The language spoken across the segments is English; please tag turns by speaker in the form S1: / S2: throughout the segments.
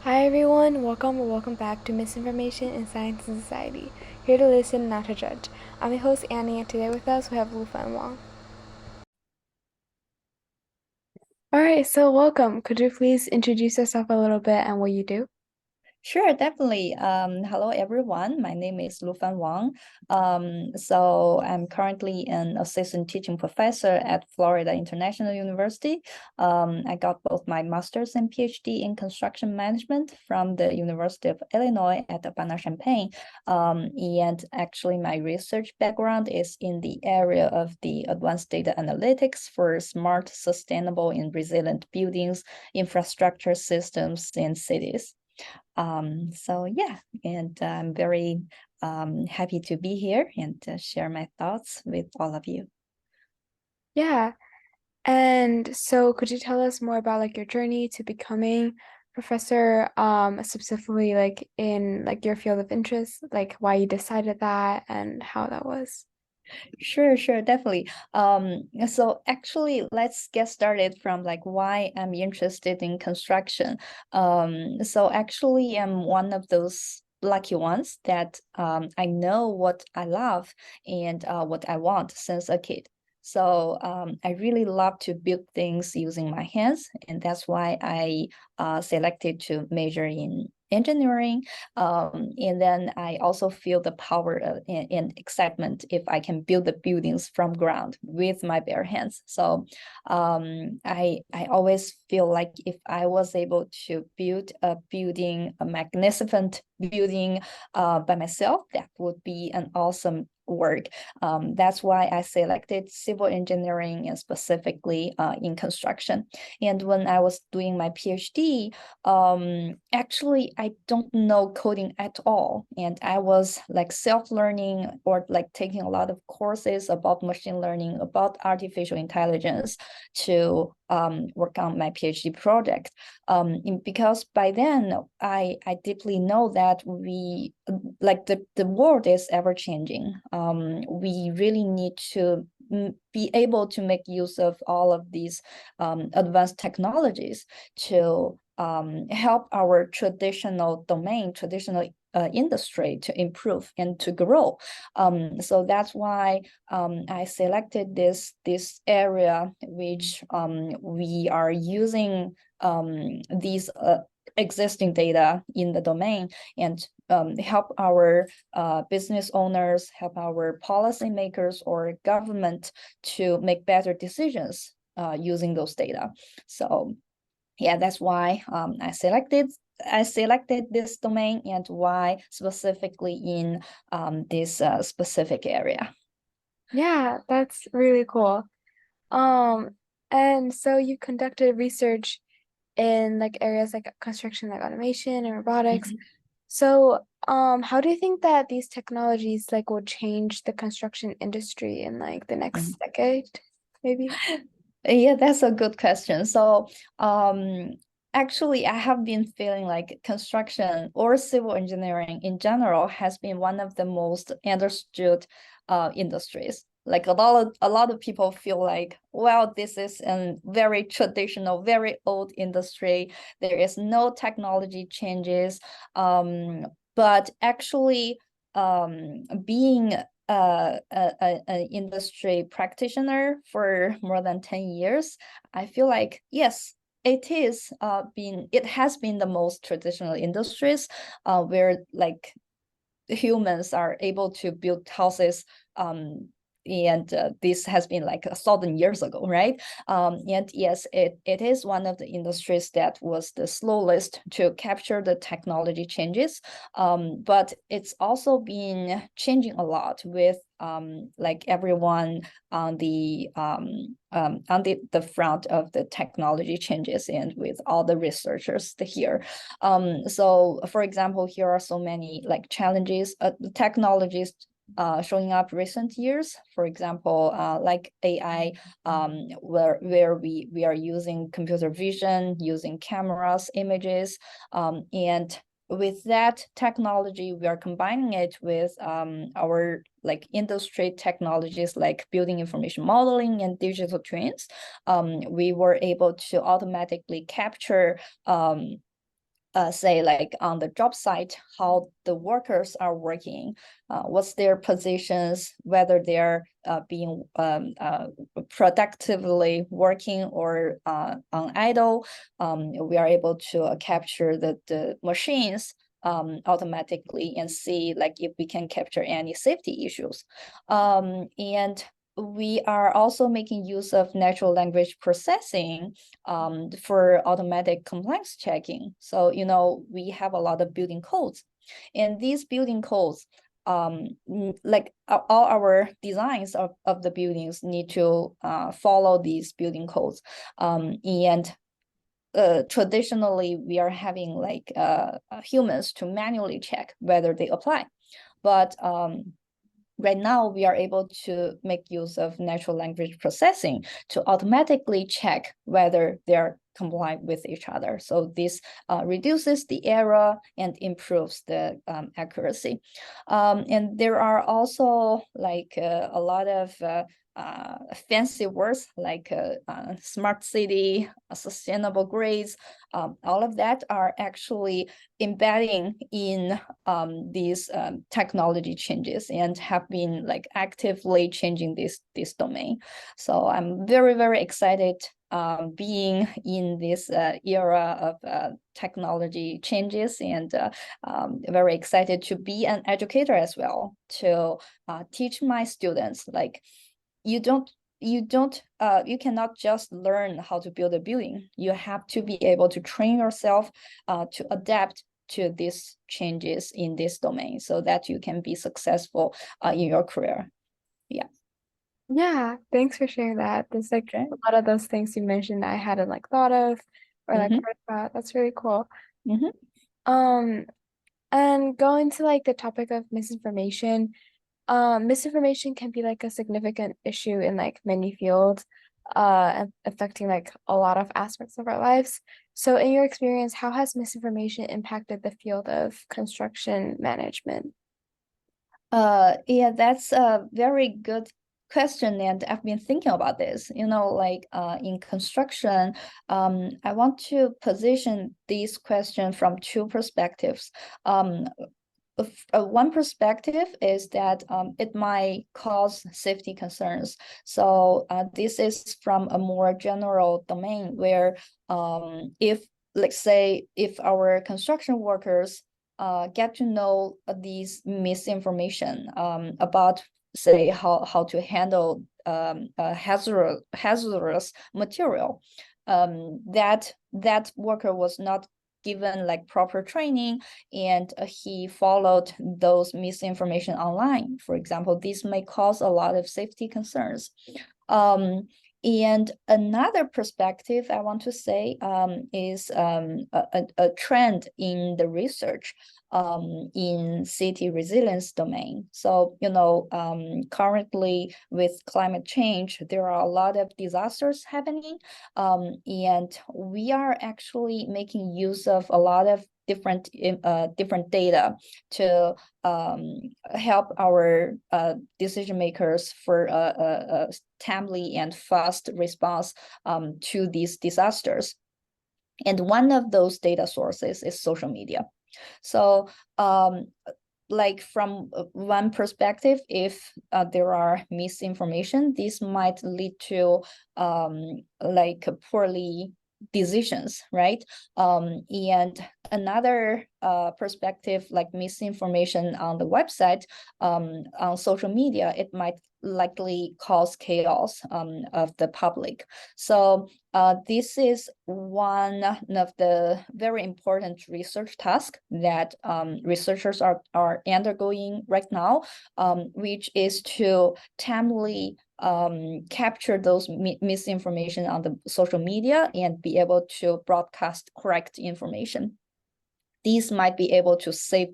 S1: Hi everyone, welcome or welcome back to Misinformation in Science and Society. Here to listen, not to judge. I'm your host Annie, and today with us we have Lufan Wang. Alright, so welcome. Could you please introduce yourself a little bit and what you do?
S2: Sure, definitely. Hello, everyone. My name is Lufan Wang. So I'm currently an assistant teaching professor at Florida International University. I got both my master's and PhD in construction management from the University of Illinois at Urbana-Champaign. And actually, my research background is in the area of the advanced data analytics for smart, sustainable, and resilient buildings, infrastructure systems, and cities. So yeah, and I'm very happy to be here and to share my thoughts with all of you.
S1: Yeah, and so could you tell us more about like your journey to becoming professor, specifically like in like your field of interest, like why you decided that and how that was?
S2: Sure, definitely. So actually, let's get started from like why I'm interested in construction. So actually, I'm one of those lucky ones that I know what I love and what I want since a kid. So I really love to build things using my hands, and that's why I selected to major in engineering. And then I also feel the power and excitement if I can build the buildings from ground with my bare hands. So I always feel like if I was able to build a building, a magnificent building by myself, that would be an awesome work. That's why I selected civil engineering and specifically in construction. And when I was doing my PhD, actually I don't know coding at all, and I was like self-learning or like taking a lot of courses about machine learning, about artificial intelligence to work on my PhD project. Because by then I deeply know that we like the world is ever changing. We really need to be able to make use of all of these advanced technologies to help our traditional domain, traditional industry to improve and to grow. So that's why I selected this area, which we are using these existing data in the domain and help our business owners, help our policymakers or government to make better decisions using those data. So yeah, that's why I selected this domain and why specifically in this specific area.
S1: Yeah, that's really cool. Um, and so you conducted research in like areas like construction, like automation and robotics.
S2: Mhm.
S1: So, how do you think that these technologies like will change the construction industry in like the next decade, maybe?
S2: Yeah, that's a good question. So, actually, I have been feeling like construction or civil engineering in general has been one of the most understood industries. Like a lot of people feel like, well, this is a very traditional, very old industry. There is no technology changes. But actually, being an industry practitioner for more than 10 years, I feel like, yes, it has been the most traditional industries where like humans are able to build houses, and this has been like 1,000 years ago, right? And yes, it is one of the industries that was the slowest to capture the technology changes, but it's also been changing a lot with like everyone on the front of the technology changes and with all the researchers here. So for example, here are so many like challenges, technologies showing up recent years. For example, like AI, where we are using computer vision, using cameras, images, and with that technology, we are combining it with our like industry technologies like building information modeling and digital twins. We were able to automatically capture say like on the job site, how the workers are working, what's their positions, whether they're being productively working or on idle. We are able to capture the machines automatically and see like if we can capture any safety issues. And we are also making use of natural language processing for automatic compliance checking. So, we have a lot of building codes, and these building codes, like all our designs of the buildings need to follow these building codes. And traditionally, we are having like humans to manually check whether they apply. But right now, we are able to make use of natural language processing to automatically check whether they're compliant with each other. So this reduces the error and improves the accuracy. And there are also like a lot of fancy words like smart city, sustainable grids. All of that are actually embedding in these technology changes and have been like actively changing this domain. So I'm very, very excited being in this era of technology changes, and very excited to be an educator as well, to teach my students like you cannot just learn how to build a building. You have to be able to train yourself to adapt to these changes in this domain so that you can be successful in your career. Yeah.
S1: Yeah, thanks for sharing that. There's like
S2: Okay.
S1: a lot of those things you mentioned I hadn't like thought of or like
S2: Mm-hmm.
S1: heard about. That's really cool.
S2: Mm-hmm.
S1: Um, and going to like the topic of misinformation, misinformation can be like a significant issue in like many fields, affecting like a lot of aspects of our lives. So in your experience, how has misinformation impacted the field of construction management?
S2: Yeah, that's a very good question, and I've been thinking about this. Like in construction, I want to position this question from two perspectives. One perspective is that it might cause safety concerns. So this is from a more general domain where if, let's say, if our construction workers get to know these misinformation about, say, how to handle hazardous material, that worker was not given like proper training, and he followed those misinformation online, for example, this may cause a lot of safety concerns. And another perspective I want to say is a trend in the research in city resilience domain. So, currently with climate change, there are a lot of disasters happening, and we are actually making use of a lot of different data to help our decision makers for a timely and fast response to these disasters. And one of those data sources is social media. So like from one perspective, if there are misinformation, this might lead to like poorly decisions, right? And another perspective, like misinformation on the website, on social media, it might likely cause chaos of the public. So this is one of the very important research tasks that researchers are undergoing right now, which is to timely capture those misinformation on the social media and be able to broadcast correct information. These might be able to save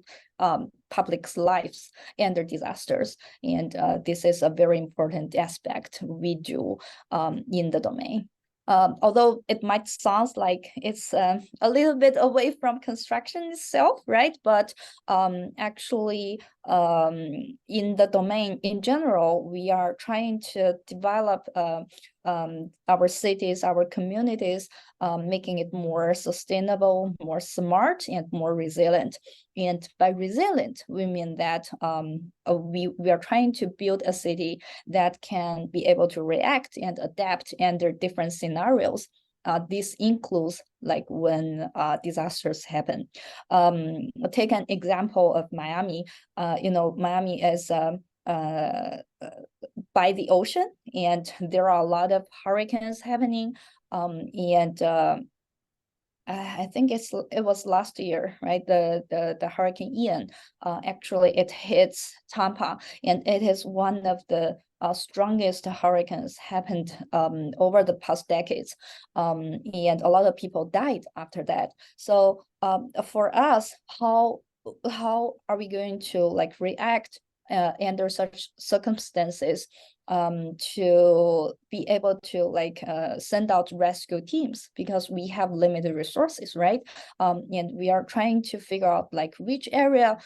S2: public's lives under disasters. And this is a very important aspect we do in the domain. Although it might sound like it's a little bit away from construction itself, right? But actually, in the domain in general, we are trying to develop our cities, our communities, making it more sustainable, more smart, and more resilient. And by resilient, we mean that we are trying to build a city that can be able to react and adapt under different scenarios. This includes like when disasters happen. Take an example of Miami. Miami is by the ocean, and there are a lot of hurricanes happening. And I think it was last year, right? The Hurricane Ian, actually it hits Tampa, and it is one of the strongest hurricanes happened over the past decades, and a lot of people died after that. So for us, how are we going to like react under such circumstances, to be able to like send out rescue teams, because we have limited resources, right? And we are trying to figure out like which area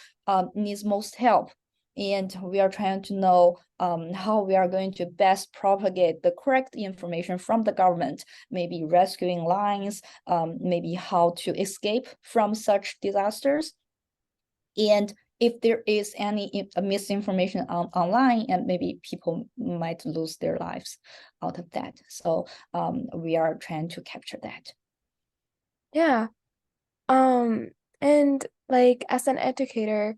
S2: needs most help. And we are trying to know how we are going to best propagate the correct information from the government, maybe rescuing lines, maybe how to escape from such disasters. And if there is any misinformation online, and maybe people might lose their lives out of that. So we are trying to capture that.
S1: Yeah. And like as an educator,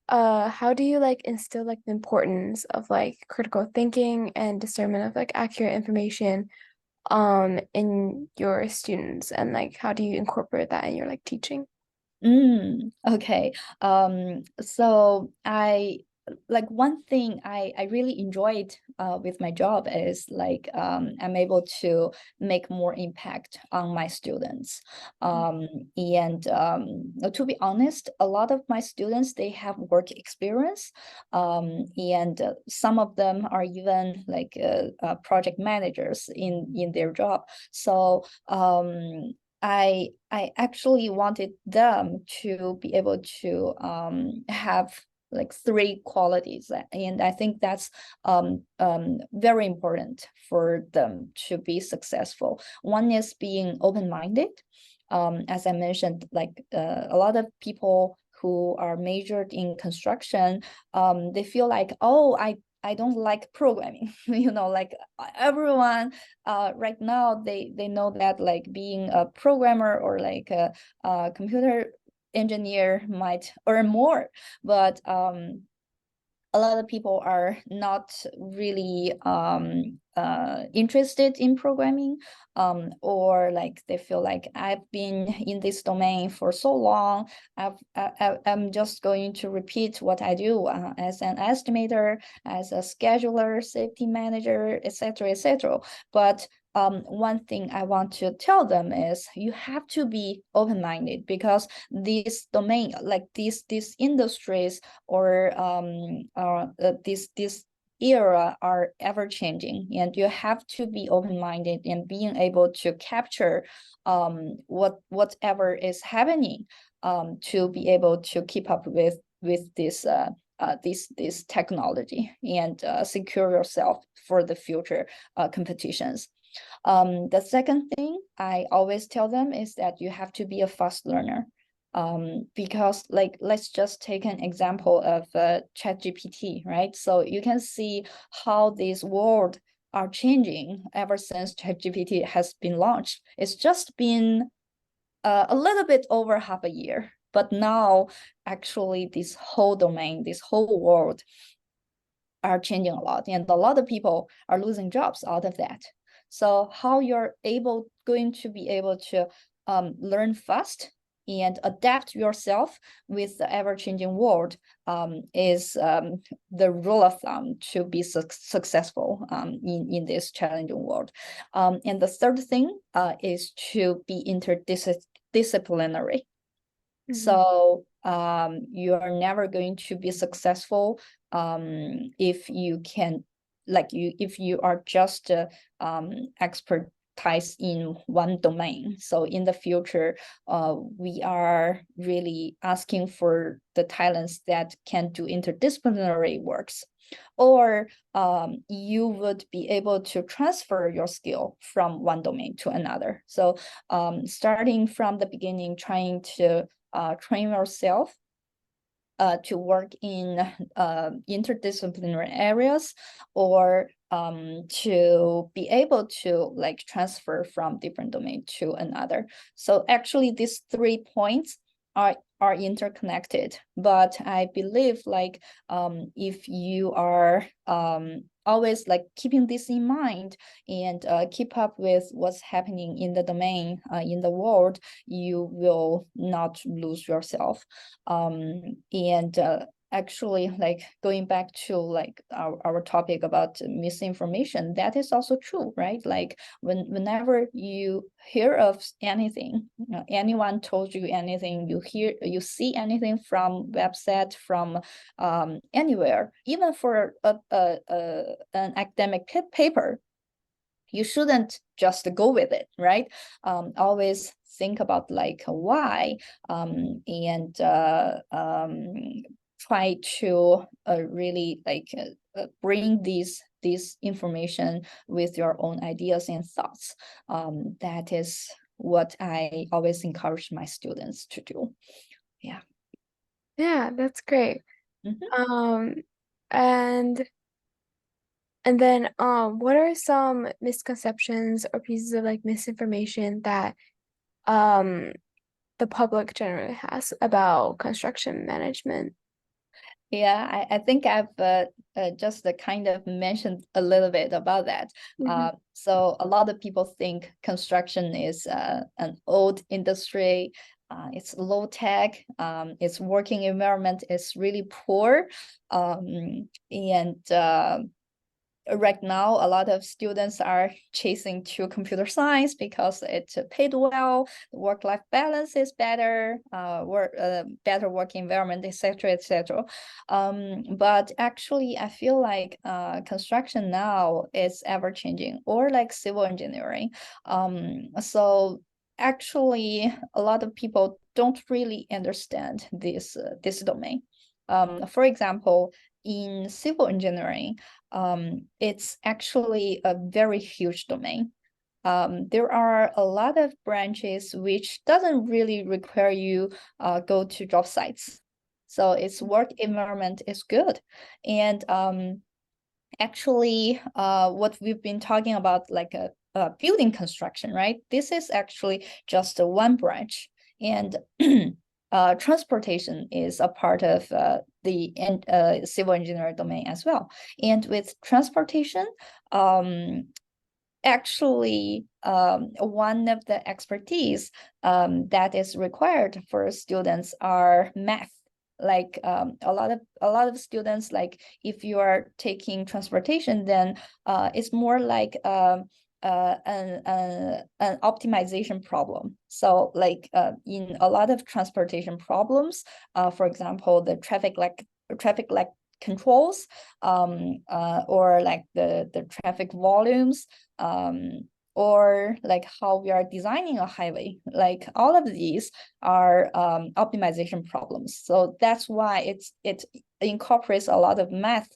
S1: how do you like instill like the importance of like critical thinking and discernment of like accurate information in your students, and like how do you incorporate that in your like teaching?
S2: Okay. So I like one thing I really enjoyed with my job is like I'm able to make more impact on my students. And to be honest, a lot of my students, they have work experience, and some of them are even like project managers in their job. So I actually wanted them to be able to have like three qualities, and I think that's very important for them to be successful. One is being open-minded. As I mentioned, like a lot of people who are majored in construction, they feel like, oh, I don't like programming. Like everyone right now, they know that like being a programmer or like a computer engineer might earn more, but a lot of people are not really interested in programming, or like they feel like I've been in this domain for so long, I'm just going to repeat what I do as an estimator, as a scheduler, safety manager, etc., etc. But one thing I want to tell them is you have to be open-minded, because this domain, like these industries or this era are ever changing, and you have to be open-minded and being able to capture whatever is happening, to be able to keep up with this technology, and secure yourself for the future competitions. The second thing I always tell them is that you have to be a fast learner. Because like let's just take an example of ChatGPT, right? So you can see how this world are changing ever since ChatGPT has been launched. It's just been a little bit over half a year, but now actually this whole domain, this whole world are changing a lot, and a lot of people are losing jobs out of that. So how you're going to be able to learn fast and adapt yourself with the ever-changing world is the rule of thumb to be successful in this challenging world. And the third thing is to be interdisciplinary.
S1: Mhm.
S2: So you are never going to be successful if you can, like if you are just expert expertise in one domain. So in the future, we are really asking for the talents that can do interdisciplinary works, or you would be able to transfer your skill from one domain to another. So starting from the beginning, trying to train yourself to work in interdisciplinary areas, or to be able to like transfer from different domain to another. So actually these 3 points are interconnected, but I believe like if you are always like keeping this in mind and keep up with what's happening in the domain in the world, you will not lose yourself. And actually, like going back to like our topic about misinformation, that is also true, right? Like whenever you hear of anything, anyone told you anything, you see anything from website, from anywhere, even for an academic paper, you shouldn't just go with it, right? Always think about like why, and try to really like bring these information with your own ideas and thoughts. That is what I always encourage my students to do. Yeah.
S1: Yeah, that's great.
S2: Mhm.
S1: Um, and and then what are some misconceptions or pieces of like misinformation that um the public generally has about construction management?
S2: Yeah, I think I've just kind of mentioned a little bit about that.
S1: Mm-hmm.
S2: So a lot of people think construction is an old industry. It's low tech. Its working environment is really poor. And right now a lot of students are chasing to computer science because it paid well, the work-life balance is better, better work environment, etc., etc. But actually I feel like construction now is ever changing, or like civil engineering. So actually a lot of people don't really understand this domain. For example, in civil engineering, it's actually a very huge domain. There are a lot of branches which doesn't really require you go to job sites. So its work environment is good. And actually, what we've been talking about, like a building construction, right? This is actually just one branch. And transportation is a part of the civil engineering domain as well. And with transportation, actually, one of the expertise that is required for students are math. Like a lot of students, like if you are taking transportation, then it's more like an optimization problem. So like in a lot of transportation problems, for example, the traffic light controls, or like the traffic volumes, or like how we are designing a highway, like all of these are optimization problems. So that's why it incorporates a lot of math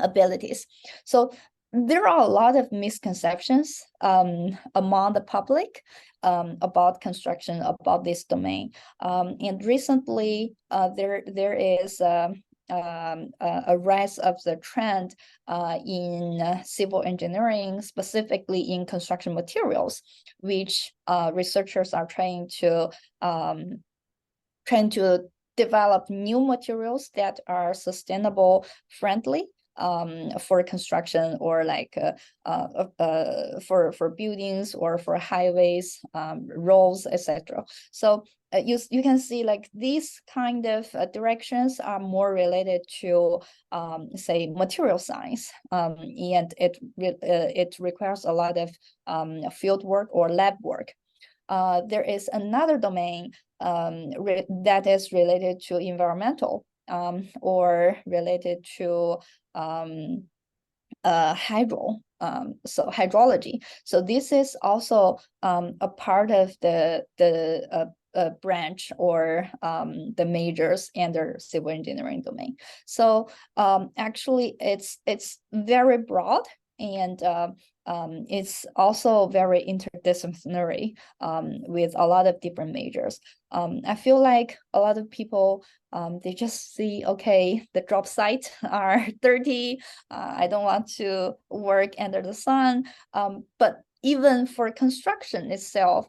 S2: abilities. So there are a lot of misconceptions among the public about construction, about this domain. And recently, there is a rise of the trend in civil engineering, specifically in construction materials, which researchers are trying to develop new materials that are sustainable friendly for construction, or like for buildings, or for highways, roads, etc. So you can see like these kind of directions are more related to say material science, and it requires a lot of field work or lab work. There is another domain that is related to environmental, or related to so hydrology. So this is also a part of the branch or the majors under civil engineering domain. So actually, it's very broad, and it's also very interdisciplinary with a lot of different majors. I feel like a lot of people they just see, okay, the job sites are dirty. I don't want to work under the sun. But even for construction itself,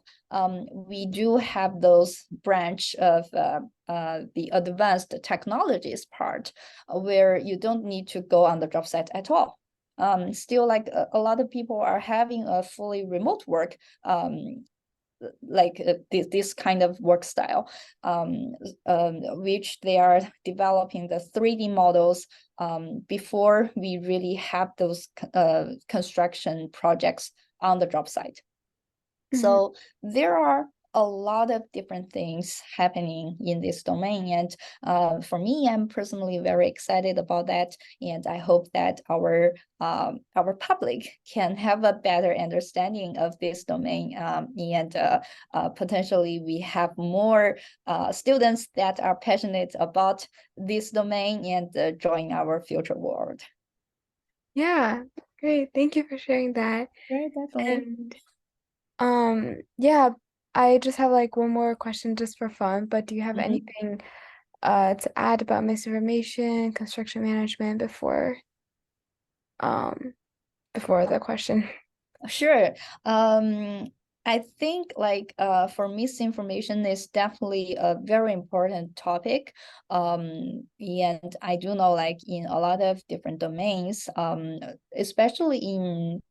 S2: we do have those branch of the advanced technologies part where you don't need to go on the job site at all. Still, like a lot of people are having a fully remote work, like this kind of work style, which they are developing the 3D models before we really have those construction projects on the job site.
S1: Mhm.
S2: So there are a lot of different things happening in this domain. And for me, I'm personally very excited about that. And I hope that our public can have a better understanding of this domain. And potentially we have more students that are passionate about this domain and join our future world.
S1: Yeah, great. Thank you for sharing that.
S2: Very definitely.
S1: And yeah, I just have like one more question just for fun, but do you have
S2: Mhm.
S1: anything to add about misinformation, construction management um before the question?
S2: Sure. I think like for misinformation is definitely a very important topic. And I do know like in a lot of different domains, especially in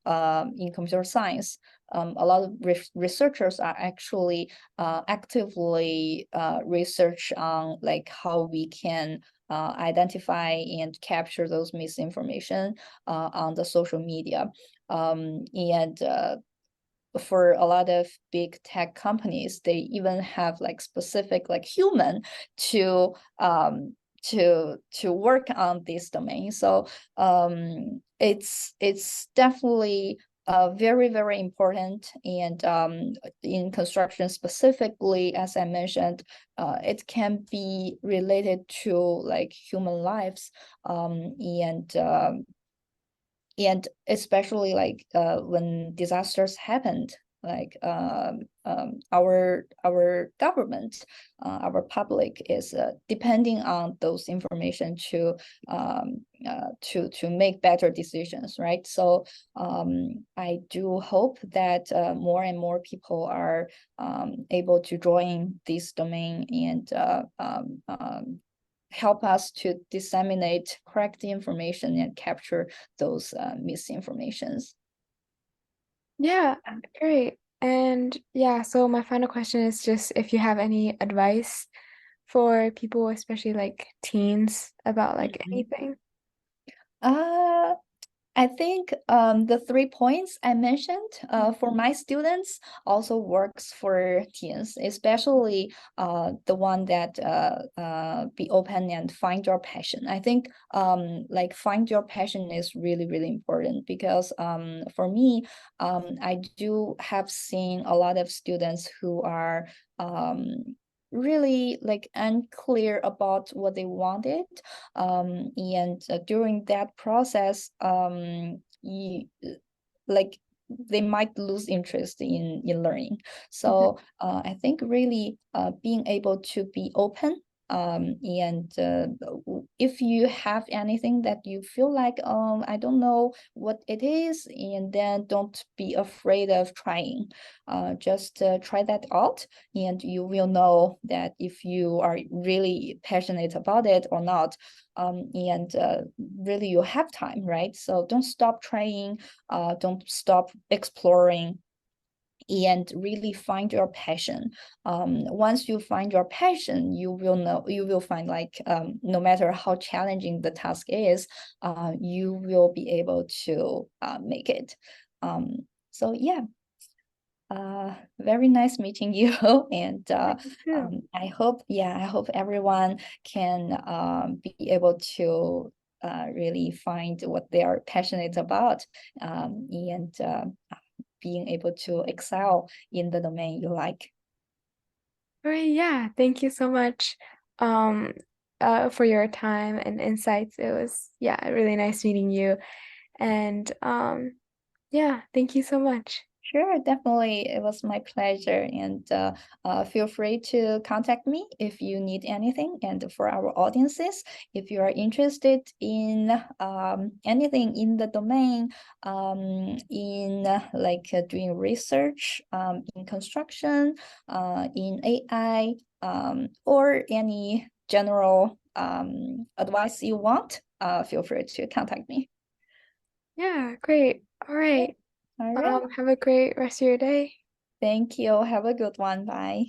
S2: computer science, a lot of researchers are actually actively research on like how we can identify and capture those misinformation on the social media. And for a lot of big tech companies, they even have like specific like human to to work on this domain. So it's definitely very, very important. And in construction specifically, as I mentioned, it can be related to like human lives, and especially like when disasters happened, like our government, our public is depending on those information to make better decisions, right? So I do hope that more and more people are able to join this domain and help us to disseminate correct information and capture those misinformations.
S1: Yeah, great. And yeah, so my final question is just if you have any advice for people, especially like teens, about like
S2: Mhm.
S1: anything.
S2: Uh, I think the 3 points I mentioned for my students also works for teens, especially the one that be open and find your passion. I think like find your passion is really, really important because for me, I do have seen a lot of students who are really like unclear about what they wanted, and during that process you like they might lose interest in learning.
S1: Mhm.
S2: So I think really being able to be open, and if you have anything that you feel like I don't know what it is, and then don't be afraid of trying. Just try that out, and you will know that if you are really passionate about it or not. And really you have time, right? So don't stop trying, don't stop exploring, and really find your passion. Once you find your passion, you will know, you will find like no matter how challenging the task is, you will be able to make it. So yeah, very nice meeting you. And
S1: Me too.
S2: I hope, yeah, I hope everyone can be able to really find what they are passionate about, and being able to excel in the domain you like.
S1: All right, yeah, thank you so much um for your time and insights. It was, yeah, really nice meeting you. And yeah, thank you so much.
S2: Sure, definitely. It was my pleasure. And feel free to contact me if you need anything. And for our audiences, if you are interested in anything in the domain, in doing research, in construction, in AI, or any general advice you want, feel free to contact me.
S1: Yeah, great. All right.
S2: All right.
S1: Have a great rest of your day.
S2: Thank you. Have a good one. Bye.